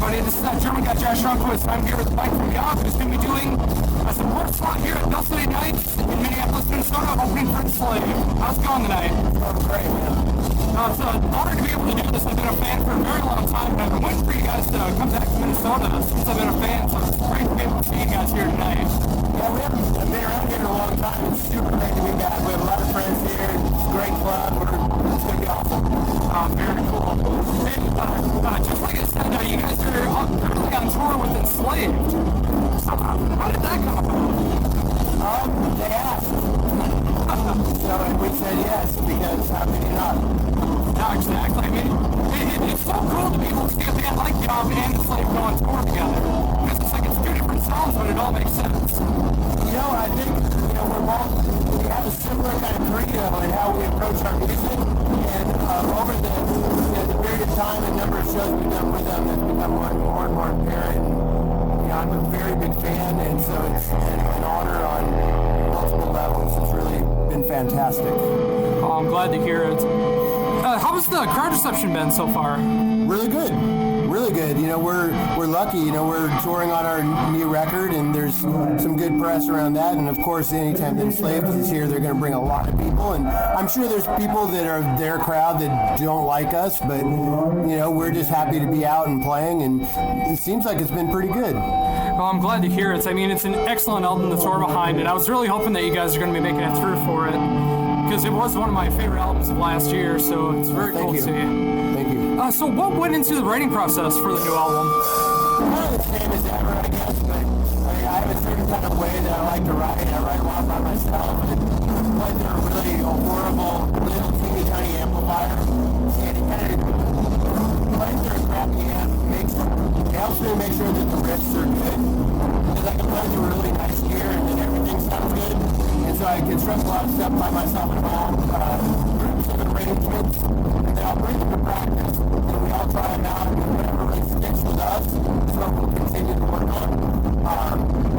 everybody. This is German guy Josh Runquist. I'm here with Mike from Yob, who's going to be doing a support slot here at Sunday nights in Minneapolis, Minnesota, opening for Enslaved. How's it going tonight? It's great, man. It's an honor to be able to do this. I've been a fan for a very long time, and I've been waiting for you guys to come back to Minnesota since I've been a fan, so it's great to be able to see you guys here tonight. Yeah, we haven't been around here in a long time. It's super great to be back. We have a lot of friends here. It's a great club. It's going to be awesome. Very cool. And just like I said, you guys are currently on tour with Enslaved. So how did that come about? They asked. So we said yes, because how could you not? No, exactly. I mean, it's so cool to be able to see a band like Yob and Enslaved go on tour together. Because it's like it's two different sounds, but it all makes sense. I think, we have a similar kind of credo in how we approach our music. And over the period of time and number of shows we've done with them, it's become more and more apparent. I'm a very big fan, and so it's an honor on multiple levels. It's really been fantastic. Oh, I'm glad to hear it. How has the crowd reception been so far? Really good. Really good. We're lucky. We're touring on our new record, and there's some good press around that. And of course, anytime that Enslaved is here, they're going to bring a lot of people. And I'm sure there's people that are their crowd that don't like us, but we're just happy to be out and playing, and it seems like it's been pretty good. Well, I'm glad to hear it. I mean, it's an excellent album to tour behind, and I was really hoping that you guys are going to be making it through for it, because it was one of my favorite albums of last year, so it's very cool to see. Thank you. So what went into the writing process for the new album? Kind of the same as ever, I guess, but I have a certain kind of way that I like to write. I write a lot by myself, and play through a really horrible, little teeny tiny amplifier, and it kind of plays through a crappy amp. It helps me make sure that the riffs are good, because I can play through really nice gear, and then everything sounds good, and so I construct a lot of stuff by myself at home, some arrangements, and then I'll bring them to practice, and we all try them out, and whatever really sticks with us is what we'll continue to work on.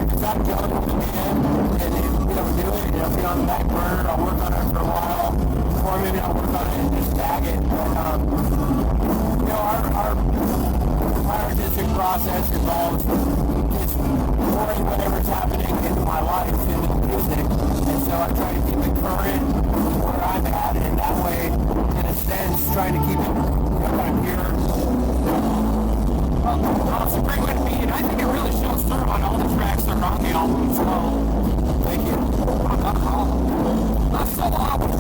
If it's not going with the band, and if we don't do it, it'll be on the back burner. I'll work on it for a while, or maybe I'll work on it and just bag it. But, our artistic process involves just pouring whatever's happening into my life into the music, and so I try to keep it current where I'm at, and that way, in a sense, trying to keep it kind of pure. Well, it's a great way to be, and I think it really shows through on all the tracks that are on the album as well. Thank you.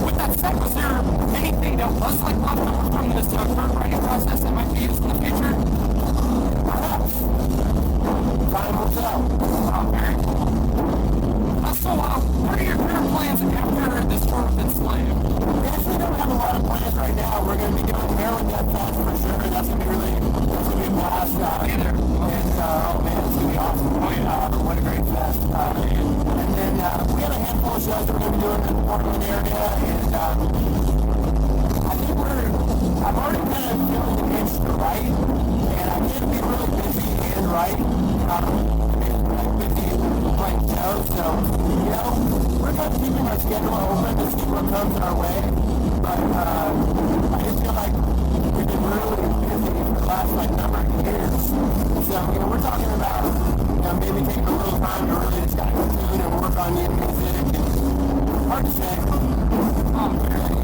With that said, was there anything that was like left over from this current writing process that might be used in the future? Perhaps. Time will tell. Very cool. What are your current plans after this tour with Enslaved? We actually don't have a lot of plans right now. We're going to be doing Maryland Deathfest for sure. That's going to be a blast. And, oh man, it's going to be awesome. Oh yeah. What a great fest. And then we have a handful of shows that we're going to be doing in the Portland area, and I think I'm already kind of feeling the itch to write, and I get to be really busy and write. Busy playing shows, so we're kind of keeping our schedule open to see what comes our way, but I just feel like we've been really busy for the last number of years, so we're talking about maybe taking a little time to really just kind of tune and work on new music, and hard to say.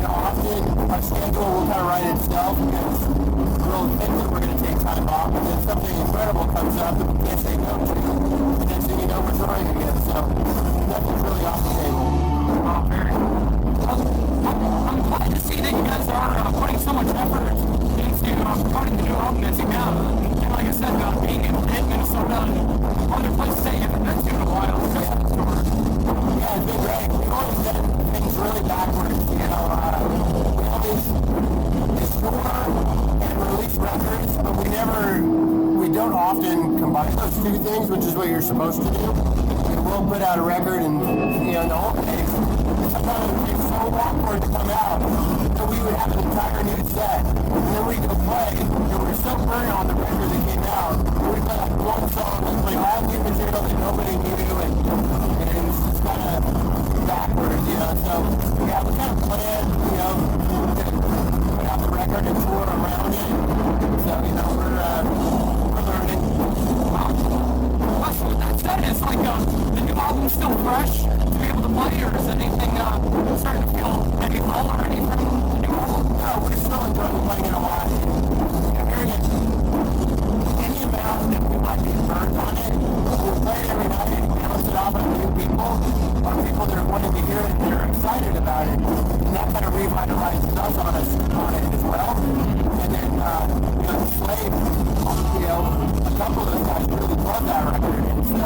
Often our schedule will kind of write itself, because we'll think that we're going to take time off, and then something incredible comes up that we can't say no to, and then so we're touring again, so nothing's really off the table. Very cool. I'm glad to see that you guys are putting so much effort into promoting the new album as you have. And like I said, being able to hit Minnesota and other places that you haven't been to in a while. Yeah, it's been great. We've always done things really backwards. We always tour and release records, but we don't often combine those two things, which is what you're supposed to do. We'll put out a record, and in the old days, sometimes it would take so long for it to come out that we would have an entire new set, and then we'd go play, and we were so burnt on the record that came out, we'd play one song and play all new material that nobody knew, and it's just kind of backwards, so yeah, we kind of planned, to put out the record and tour around it, so we're learning. fresh to be able to play, or is anything starting to feel any lull or anything? No, we're still enjoying playing it a lot. Hearing it, any amount that we might be burned on it, we play it every night and bounce it off on new people, or people that are wanting to hear it and that are excited about it. And that kind of revitalizes us on it as well. And then, Slave, a couple of those guys really love that record. And so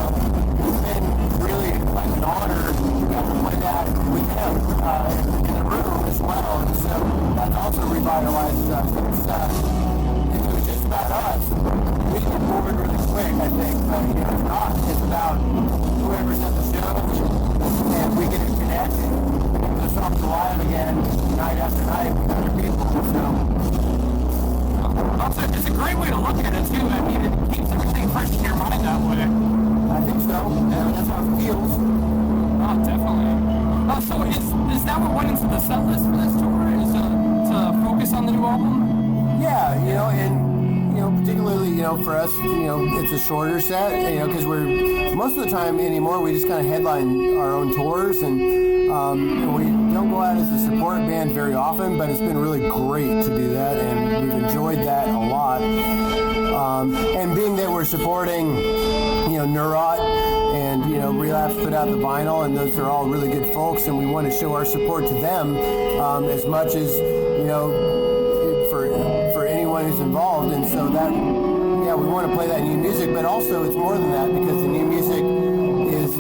it's been really like an honor to play that with them in the room as well. And so that's also revitalizes us. If it was just about us, we get bored really quick, I think. But it's not. It's about whoever's at the shows, and we get to connect and keep the songs alive again night after night with other people. So it's a great way to look at it too. I mean, it keeps everything fresh in your mind that way. I think so. And that's how it feels. Oh, definitely. So is that what went into the set list for this tour? Is to focus on the new album? Yeah, particularly, for us, it's a shorter set, because we're, most of the time anymore, we just kind of headline our own tours, and we don't go out as a support band very often, but it's been really great to do that, and we've enjoyed that a lot. And being that we're supporting, Neurot and, Relapse put out the vinyl, and those are all really good folks, and we want to show our support to them as much as, for anyone who's involved. And so that, we want to play that new music, but also it's more than that, because the new music is,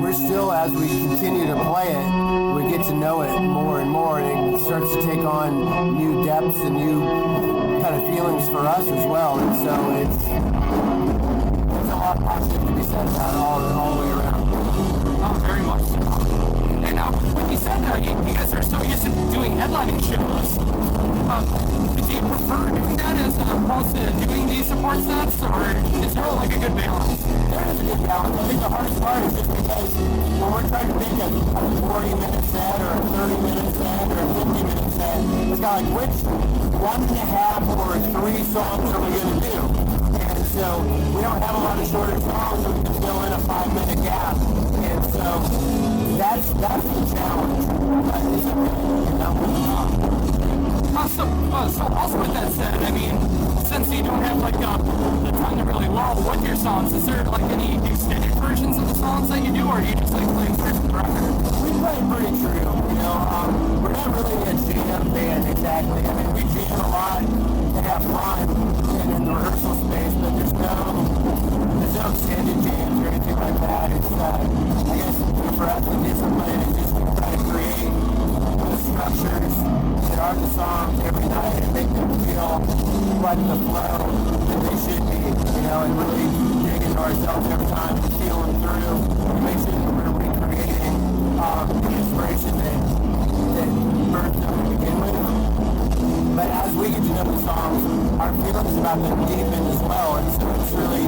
we're still, as we continue to play it, we get to know it more and more, and it starts to take on new depths and new kind of feelings for us as well. And so there's a lot of positive to be said about all the way around. Oh, very much so. And like you said, you guys are so used to doing headlining shows. Do you prefer doing that as opposed to doing these support sets, or is there like a good balance? There is a good balance. I think the hardest part is just because when we're trying to make a 40-minute set or a 30-minute set or a 50-minute set, it's got like, which 1.5 or 3 songs are we going to do? And so we don't have a lot of shorter songs, so we can fill in a 5-minute gap. And so that's the challenge. So also with that said, I mean, since you don't have like the time to really lull with your songs, is there like any extended versions of the songs that you do, or are you just like playing through the record? We play pretty true, we're not really a jam band exactly. I mean, we jam a lot and have fun and in the rehearsal space, but there's no extended jams or anything like that. It's, I guess for us, the discipline is just try to create the structures that are the songs every night and make them feel like the flow that they should be, and really dig into ourselves every time and feel them through and make sure that we're recreating the inspiration that birthed them to begin with. But as we get to know the songs, our feelings about them deepen as well, and so it's really,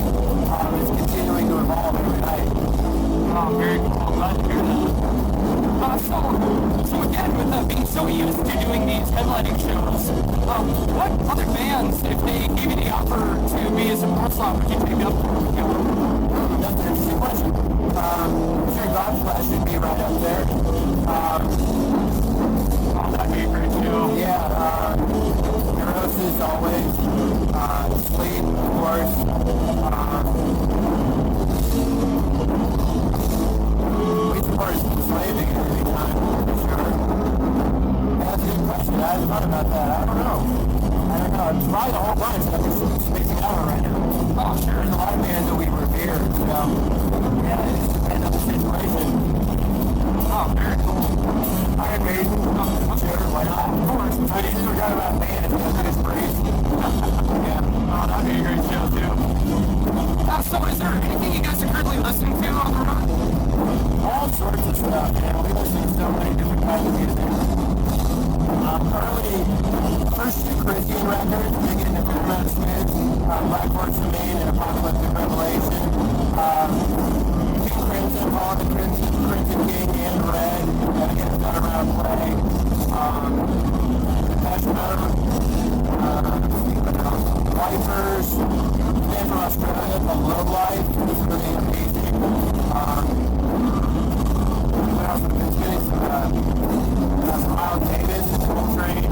it's continuing to evolve every night. Oh, very cool. Glad to hear that. So again, with being so used to doing these headlining shows, what other bands, if they gave you the offer to be a support slot, would you take up? That's an interesting question. I'm sure Godflesh would be right up there. Oh, that'd be a great show. Yeah, Neurosis always, Sleep, of course. We support Enslaved at any time, for sure. That's a good question. I haven't thought about that. I don't know. It's probably the whole bunch. I'm just spacing out right now. Oh, sure. There's a lot of bands that we revere, so yeah, it just depends on the situation. Oh, very cool. Iron Maiden, sure, why not? Of course. I just forgot about bands. That's Priest. Yeah. Oh, that'd be a great show too. So is there anything you guys are currently listening to on the road? All sorts of stuff, man. We listen to so many different kinds of music. Early, first 2 Christian records, we get into Fair Amount of Smith, Black Horse of Maine, and Apocalyptic Revelation. King Crimson, Paul the Crimson King, and Red, again, Got Around Play. Depeche Mode, Wipers, band from Australia called Love Life. What else have been getting? Some Miles Davis and Coltrane.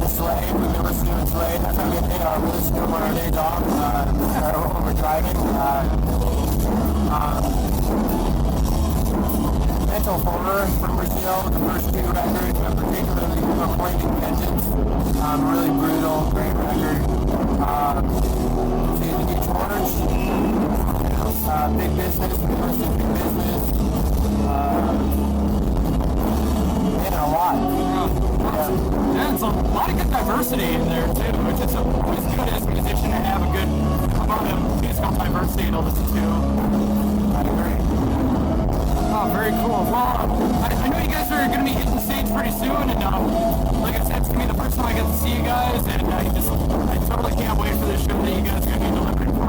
Enslaved, we've been listening to Enslaved. That's how we listen to them on our days off, when we're driving. Mental Horror from Brazil, the first two records, particularly Pointing Vengeance. Really brutal, great record. See the New George, Big Business, we listen to Big Business. Man, a lot. Yeah, it's a lot of good diversity in there too, which is always good as a musician to have a good amount of musical diversity to listen to. I agree. Oh, very cool. Well, I know you guys are going to be hitting the stage pretty soon, and like I said, it's going to be the first time I get to see you guys, and I totally can't wait for this show that you guys are going to be delivering for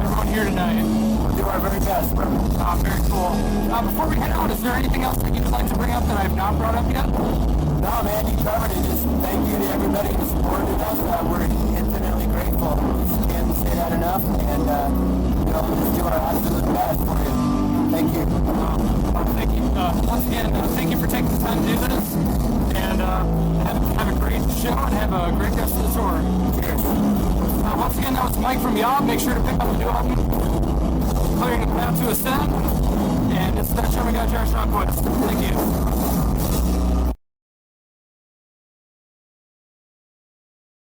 everyone here tonight. We'll do our very best, bro. Very cool. Before we head out, is there anything else that you'd like to bring up that I've not brought up yet? No, man, you covered it. Just thank you to everybody who supported us. We're infinitely grateful. Just can't say that enough, and just do our absolute best for you. Thank you. Thank you. Once again, thank you for taking the time to do this, and have a great show and have a great rest of the tour. Cheers. Once again, that was Mike from Yob. Make sure to pick up the new album, Clearing the Path to Ascend, and it's that show we got Josh Quest. Thank you.